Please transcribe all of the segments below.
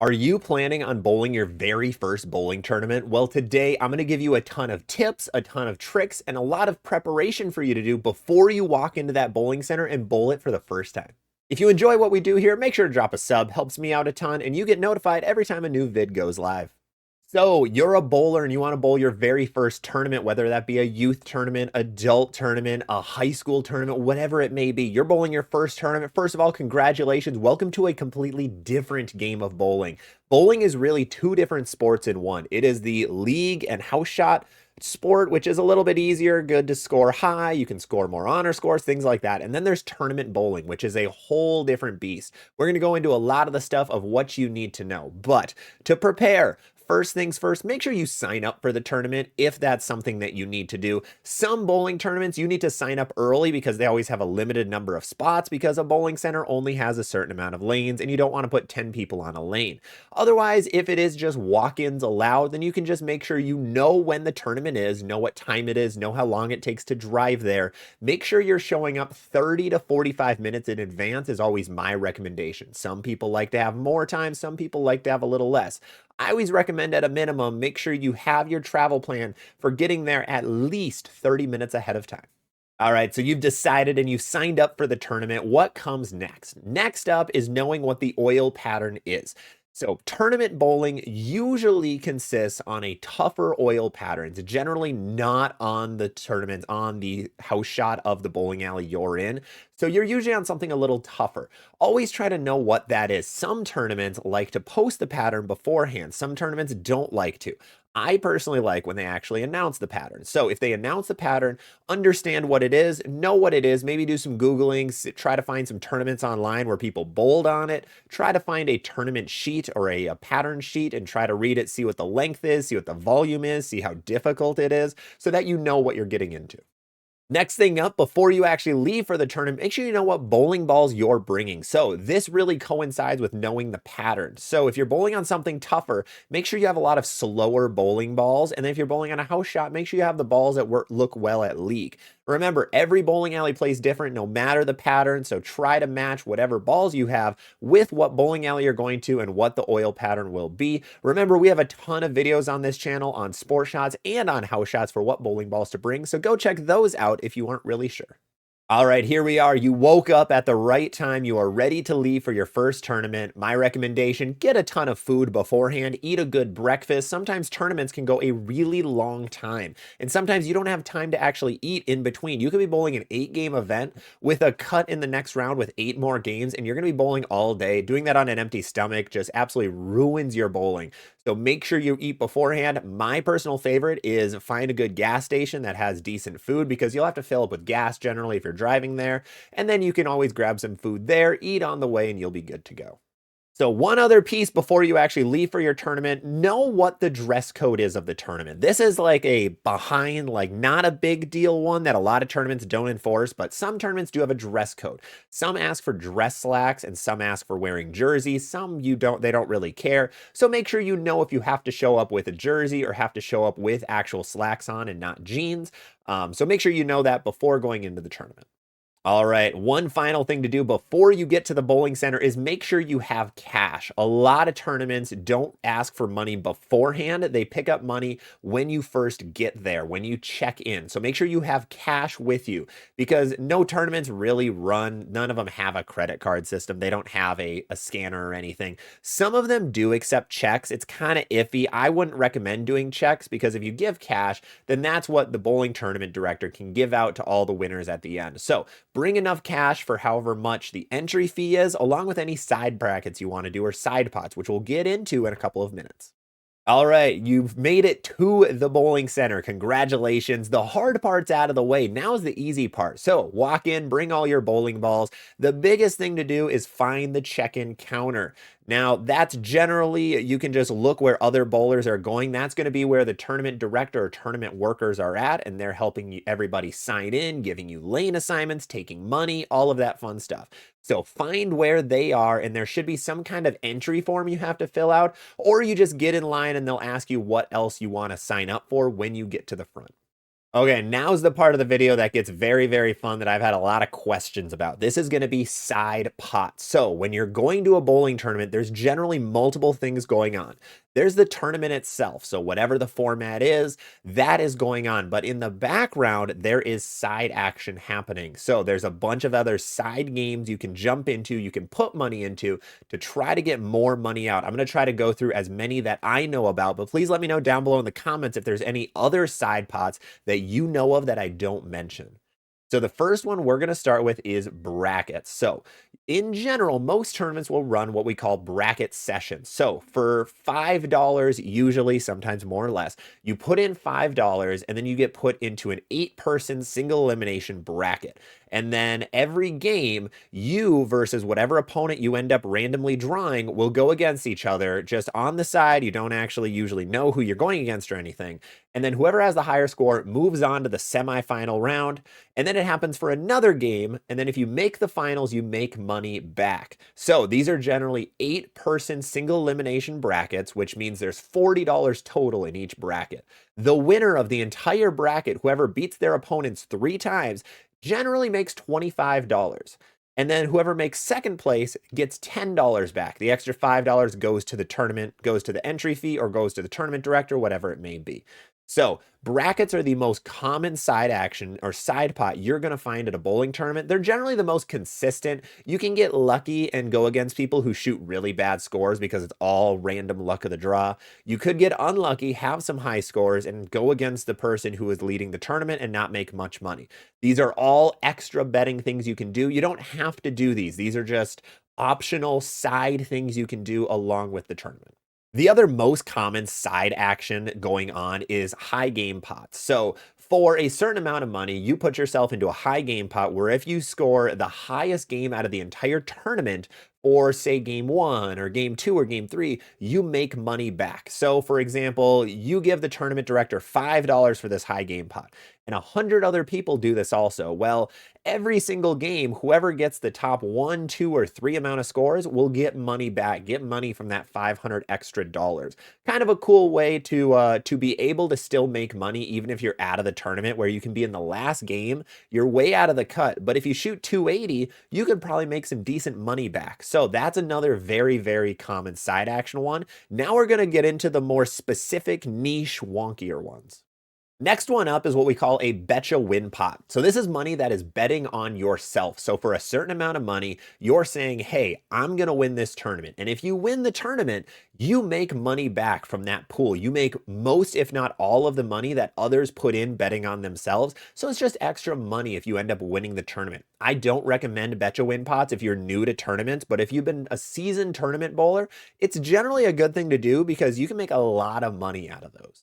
Are you planning on bowling your very first bowling tournament? Well, today I'm going to give you a ton of tips, a ton of tricks, and a lot of preparation for you to do before you walk into that bowling center and bowl it for the first time. If you enjoy what we do here, make sure to drop a sub, helps me out a ton, and you get notified every time a new vid goes live. So, you're a bowler and you want to bowl your very first tournament, whether that be a youth tournament, adult tournament, a high school tournament, whatever it may be. You're bowling your first tournament. First of all, congratulations. Welcome to a completely different game of bowling. Bowling is really two different sports in one. It is the league and house shot sport, which is a little bit easier, good to score high. You can score more honor scores, things like that. And then there's tournament bowling, which is a whole different beast. We're going to go into a lot of the stuff of what you need to know. But to prepare, first things first, make sure you sign up for the tournament if that's something that you need to do. Some bowling tournaments, you need to sign up early because they always have a limited number of spots because a bowling center only has a certain amount of lanes and you don't want to put 10 people on a lane. Otherwise, if it is just walk-ins allowed, then you can just make sure you know when the tournament is, know what time it is, know how long it takes to drive there. Make sure you're showing up 30 to 45 minutes in advance is always my recommendation. Some people like to have more time, some people like to have a little less. I always recommend at a minimum, make sure you have your travel plan for getting there at least 30 minutes ahead of time. All right, so you've decided and you've signed up for the tournament. What comes next? Next up is knowing what the oil pattern is. So tournament bowling usually consists on a tougher oil pattern. It's generally not on the tournament, on the house shot of the bowling alley you're in. So you're usually on something a little tougher. Always try to know what that is. Some tournaments like to post the pattern beforehand. Some tournaments don't like to. I personally like when they actually announce the pattern. So if they announce the pattern, understand what it is, know what it is, maybe do some Googling, try to find some tournaments online where people bowled on it, try to find a tournament sheet or a pattern sheet and try to read it, see what the length is, see what the volume is, see how difficult it is, so that you know what you're getting into. Next thing up, before you actually leave for the tournament, make sure you know what bowling balls you're bringing. So this really coincides with knowing the pattern. So if you're bowling on something tougher, make sure you have a lot of slower bowling balls. And then if you're bowling on a house shot, make sure you have the balls that look well at league. Remember, every bowling alley plays different no matter the pattern, so try to match whatever balls you have with what bowling alley you're going to and what the oil pattern will be. Remember, we have a ton of videos on this channel on sport shots and on house shots for what bowling balls to bring, so go check those out if you aren't really sure. All right, here we are. You woke up at the right time. You are ready to leave for your first tournament. My recommendation, get a ton of food beforehand, eat a good breakfast. Sometimes tournaments can go a really long time, and sometimes you don't have time to actually eat in between. You could be bowling an 8-game event with a cut in the next round with 8 more games, and you're going to be bowling all day. Doing that on an empty stomach just absolutely ruins your bowling. So make sure you eat beforehand. My personal favorite is find a good gas station that has decent food because you'll have to fill up with gas generally if you're driving there. And then you can always grab some food there, eat on the way, and you'll be good to go. So one other piece before you actually leave for your tournament, know what the dress code is of the tournament. This is like a behind, like not a big deal one that a lot of tournaments don't enforce, but some tournaments do have a dress code. Some ask for dress slacks and some ask for wearing jerseys. Some they don't really care. So make sure you know if you have to show up with a jersey or have to show up with actual slacks on and not jeans. So make sure you know that before going into the tournament. All right, one final thing to do before you get to the bowling center is make sure you have cash. A lot of tournaments don't ask for money beforehand. They pick up money when you first get there, when you check in. So make sure you have cash with you because no tournaments really run, none of them have a credit card system. They don't have a scanner or anything. Some of them do accept checks. It's kind of iffy. I wouldn't recommend doing checks because if you give cash, then that's what the bowling tournament director can give out to all the winners at the end. So bring enough cash for however much the entry fee is, along with any side brackets you want to do or side pots, which we'll get into in a couple of minutes. All right, you've made it to the bowling center. Congratulations. The hard part's out of the way. Now's the easy part. So walk in, bring all your bowling balls. The biggest thing to do is find the check-in counter. Now, that's generally, you can just look where other bowlers are going. That's going to be where the tournament director or tournament workers are at, and they're helping you, everybody sign in, giving you lane assignments, taking money, all of that fun stuff. So find where they are, and there should be some kind of entry form you have to fill out, or you just get in line and they'll ask you what else you want to sign up for when you get to the front. Okay, now's the part of the video that gets very, very fun that I've had a lot of questions about. This is going to be side pots. So when you're going to a bowling tournament, there's generally multiple things going on. There's the tournament itself. So whatever the format is, that is going on. But in the background, there is side action happening. So there's a bunch of other side games you can jump into, you can put money into to try to get more money out. I'm going to try to go through as many that I know about, but please let me know down below in the comments if there's any other side pots that you know of that I don't mention. So the first one we're going to start with is brackets. So in general, most tournaments will run what we call bracket sessions. So for $5, usually, sometimes more or less, you put in $5 and then you get put into an 8-person single elimination bracket. And then every game, you versus whatever opponent you end up randomly drawing will go against each other just on the side. You don't actually usually know who you're going against or anything. And then whoever has the higher score moves on to the semifinal round. And then it happens for another game. And then if you make the finals, you make money back. So these are generally 8-person single elimination brackets, which means there's $40 total in each bracket. The winner of the entire bracket, whoever beats their opponents 3 times, generally makes $25. And then whoever makes second place gets $10 back. The extra $5 goes to the tournament, goes to the entry fee, or goes to the tournament director, whatever it may be. So brackets are the most common side action or side pot you're going to find at a bowling tournament. They're generally the most consistent. You can get lucky and go against people who shoot really bad scores because it's all random luck of the draw. You could get unlucky, have some high scores, and go against the person who is leading the tournament and not make much money. These are all extra betting things you can do. You don't have to do these. These are just optional side things you can do along with the tournament. The other most common side action going on is high game pots. So for a certain amount of money, you put yourself into a high game pot where if you score the highest game out of the entire tournament, or say game 1 or game 2 or game 3, you make money back. So for example, you give the tournament director $5 for this high game pot, and 100 other people do this also. Well, every single game, whoever gets the top 1, 2, or 3 amount of scores will get money back, get money from that 500 extra dollars. Kind of a cool way to be able to still make money even if you're out of the tournament, where you can be in the last game, you're way out of the cut, but if you shoot 280, you could probably make some decent money back. So that's another very, very common side action one. Now we're going to get into the more specific, niche, wonkier ones. Next one up is what we call a betcha win pot. So this is money that is betting on yourself. So for a certain amount of money, you're saying, hey, I'm going to win this tournament. And if you win the tournament, you make money back from that pool. You make most, if not all, of the money that others put in betting on themselves. So it's just extra money if you end up winning the tournament. I don't recommend betcha win pots if you're new to tournaments, but if you've been a seasoned tournament bowler, it's generally a good thing to do because you can make a lot of money out of those.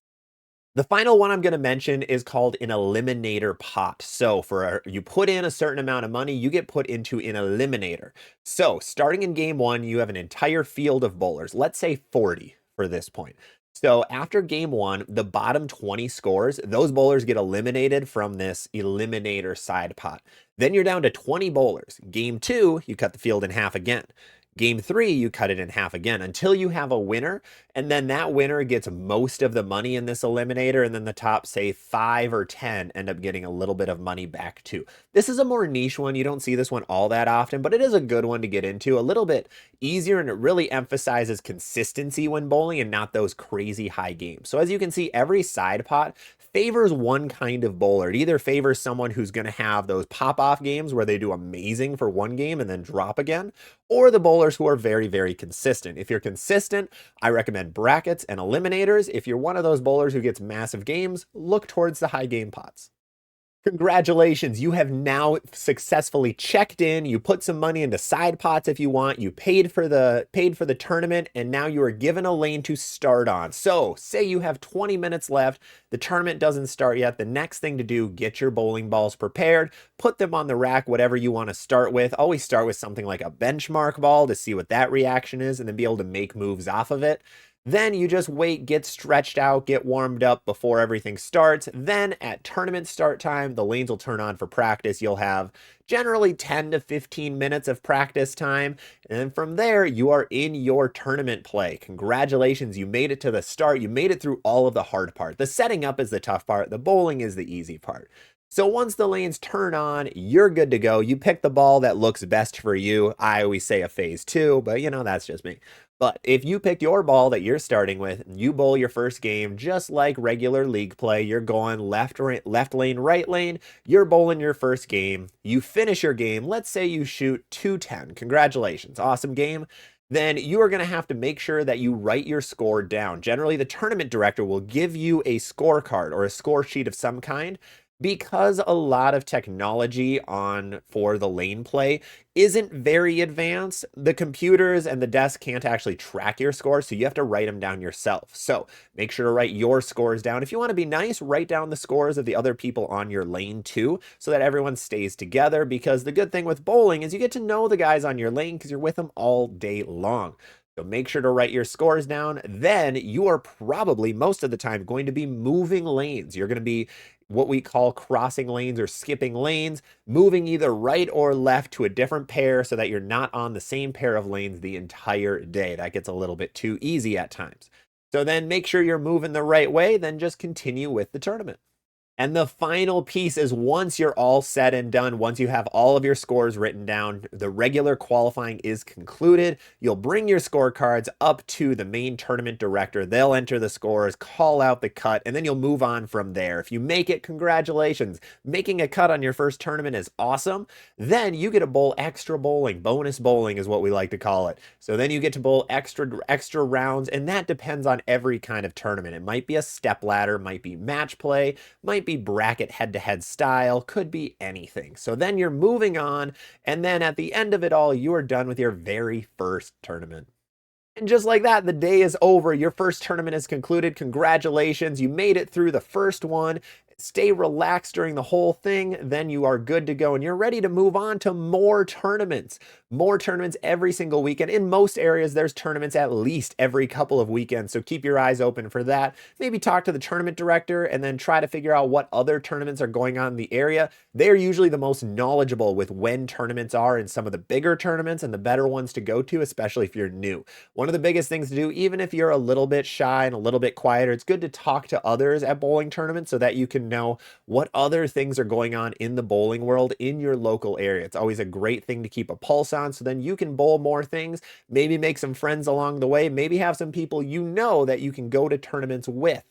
The final one I'm going to mention is called an eliminator pot. So you put in a certain amount of money, you get put into an eliminator. So starting in game 1, you have an entire field of bowlers. Let's say 40 for this point. So after game 1, the bottom 20 scores, those bowlers get eliminated from this eliminator side pot. Then you're down to 20 bowlers. Game 2, you cut the field in half again. Game 3, you cut it in half again until you have a winner, and then that winner gets most of the money in this eliminator, and then the top, say, 5 or 10 end up getting a little bit of money back too. This is a more niche one. You don't see this one all that often, but it is a good one to get into. A little bit easier, and it really emphasizes consistency when bowling and not those crazy high games. So as you can see, every side pot favors one kind of bowler. It either favors someone who's going to have those pop-off games where they do amazing for one game and then drop again, or the bowlers who are very, very consistent. If you're consistent, I recommend brackets and eliminators. If you're one of those bowlers who gets massive games, look towards the high game pots. Congratulations, you have now successfully checked in. You put some money into side pots if you want. You paid for the tournament, and now you are given a lane to start on. So say you have 20 minutes left. The tournament doesn't start yet. The next thing to do, get your bowling balls prepared, put them on the rack, whatever you want to start with. Always start with something like a benchmark ball to see what that reaction is, and then be able to make moves off of it. Then you just wait, get stretched out, get warmed up before everything starts. Then at tournament start time, the lanes will turn on for practice. You'll have generally 10 to 15 minutes of practice time. And then from there, you are in your tournament play. Congratulations, you made it to the start. You made it through all of the hard part. The setting up is the tough part. The bowling is the easy part. So once the lanes turn on, you're good to go. You pick the ball that looks best for you. I always say a phase two, but that's just me. But if you pick your ball that you're starting with, you bowl your first game just like regular league play. You're going left lane, right lane. You're bowling your first game. You finish your game. Let's say you shoot 210. Congratulations. Awesome game. Then you are going to have to make sure that you write your score down. Generally, the tournament director will give you a scorecard or a score sheet of some kind. Because a lot of technology for the lane play isn't very advanced, the computers and the desk can't actually track your score, so you have to write them down yourself. So make sure to write your scores down. If you want to be nice, write down the scores of the other people on your lane too, so that everyone stays together, because the good thing with bowling is you get to know the guys on your lane because you're with them all day long. So make sure to write your scores down. Then you are probably most of the time going to be moving lanes. You're going to be what we call crossing lanes or skipping lanes, moving either right or left to a different pair so that you're not on the same pair of lanes the entire day. That gets a little bit too easy at times. So then make sure you're moving the right way, then just continue with the tournament. And the final piece is once you're all set and done, once you have all of your scores written down, the regular qualifying is concluded. You'll bring your scorecards up to the main tournament director. They'll enter the scores, call out the cut, and then you'll move on from there. If you make it, congratulations. Making a cut on your first tournament is awesome. Then you get to bowl extra bowling. Bonus bowling is what we like to call it. So then you get to bowl extra rounds, and that depends on every kind of tournament. It might be a step ladder, might be match play, might be bracket head-to-head style, could be anything. So then you're moving on, and then at the end of it all, you are done with your very first tournament. And just like that, the day is over. Your first tournament is concluded. Congratulations, you made it through the first one. Stay relaxed during the whole thing, then you are good to go and you're ready to move on to more tournaments. More tournaments every single weekend. In most areas, there's tournaments at least every couple of weekends, so keep your eyes open for that. Maybe talk to the tournament director and then try to figure out what other tournaments are going on in the area. They're usually the most knowledgeable with when tournaments are in some of the bigger tournaments and the better ones to go to, especially if you're new. One of the biggest things to do, even if you're a little bit shy and a little bit quieter, it's good to talk to others at bowling tournaments so that you can know what other things are going on in the bowling world in your local area. It's always a great thing to keep a pulse on, so then you can bowl more things, maybe make some friends along the way, maybe have some people you know that you can go to tournaments with.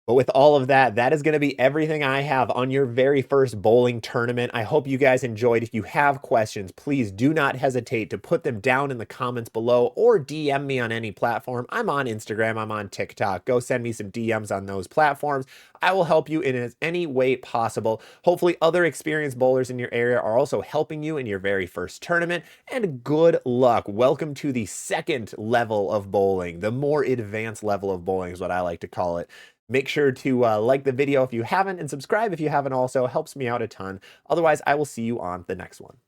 But with all of that, that is going to be everything I have on your very first bowling tournament. I hope you guys enjoyed. If you have questions, please do not hesitate to put them down in the comments below or DM me on any platform. I'm on Instagram, I'm on TikTok. Go send me some DMs on those platforms. I will help you in any way possible. Hopefully other experienced bowlers in your area are also helping you in your very first tournament. And good luck. Welcome to the second level of bowling. The more advanced level of bowling is what I like to call it. Make sure to like the video if you haven't and subscribe if you haven't also. Helps me out a ton. Otherwise, I will see you on the next one.